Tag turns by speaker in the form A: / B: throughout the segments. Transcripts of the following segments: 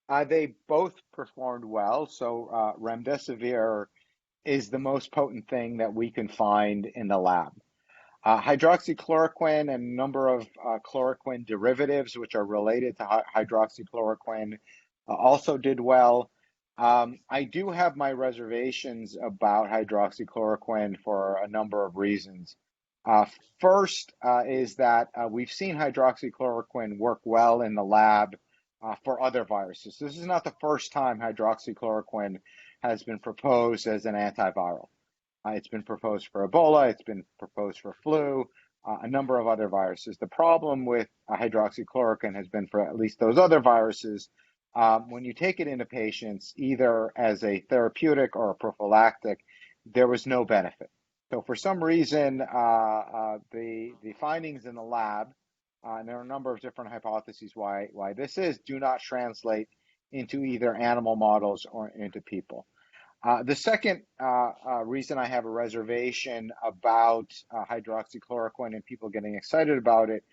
A: They both performed well. So remdesivir is the most potent thing that we can find in the lab. Hydroxychloroquine and a number of chloroquine derivatives, which are related to hydroxychloroquine, also did well. I do have my reservations about hydroxychloroquine for a number of reasons. Uh, First is that we've seen hydroxychloroquine work well in the lab for other viruses. This is not the first time hydroxychloroquine has been proposed as an antiviral. It's been proposed for Ebola, it's been proposed for flu, a number of other viruses. The problem with hydroxychloroquine has been for at least those other viruses, when you take it into patients, either as a therapeutic or a prophylactic, there was no benefit. So for some reason, the findings in the lab, and there are a number of different hypotheses why this is, do not translate into either animal models or into people. The second reason I have a reservation about hydroxychloroquine and people getting excited about it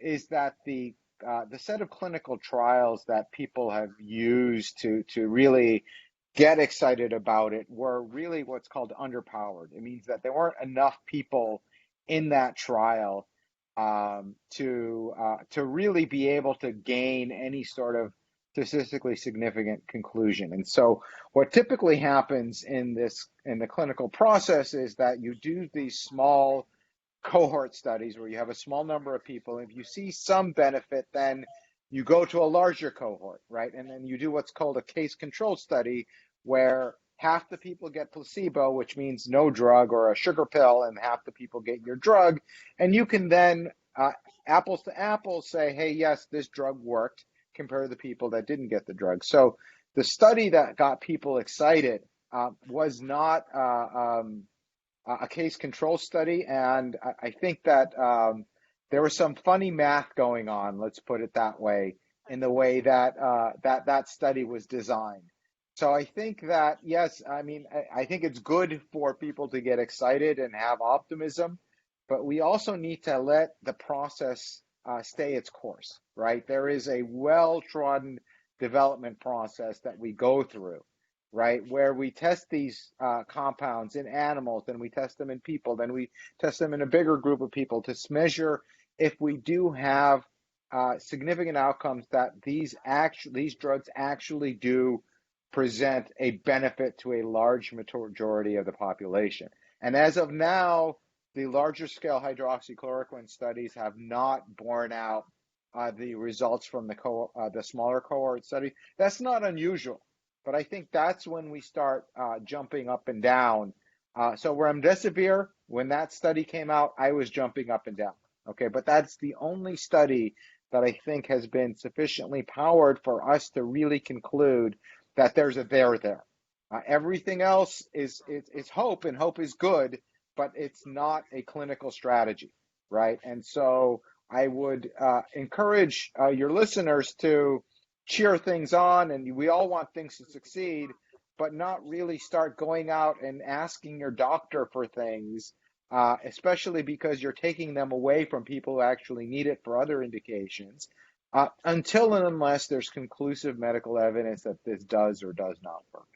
A: is that the set of clinical trials that people have used to really get excited about it were really what's called underpowered. It means that there weren't enough people in that trial to really be able to gain any sort of statistically significant conclusion. And so what typically happens in the clinical process is that you do these small cohort studies where you have a small number of people. If you see some benefit, then you go to a larger cohort, right? And then you do what's called a case control study where half the people get placebo, which means no drug or a sugar pill, and half the people get your drug. And you can then, apples to apples, say, hey, yes, this drug worked, compared to the people that didn't get the drug. So the study that got people excited was not a case control study. And I think that there was some funny math going on, let's put it that way, in the way that that study was designed. So I think that, yes, I mean, I think it's good for people to get excited and have optimism, but we also need to let the process stay its course, right? There is a well-trodden development process that we go through, right? Where we test these compounds in animals, then we test them in people, then we test them in a bigger group of people to measure if we do have significant outcomes that these drugs actually do present a benefit to a large majority of the population. And as of now, the larger scale hydroxychloroquine studies have not borne out the results from the smaller cohort study. That's not unusual, but I think that's when we start jumping up and down. So remdesivir, when that study came out, I was jumping up and down. Okay, but that's the only study that I think has been sufficiently powered for us to really conclude that there's a there there. Everything else is hope, and hope is good, but it's not a clinical strategy, right? And so I would encourage your listeners to cheer things on, and we all want things to succeed, but not really start going out and asking your doctor for things, especially because you're taking them away from people who actually need it for other indications, until and unless there's conclusive medical evidence that this does or does not work.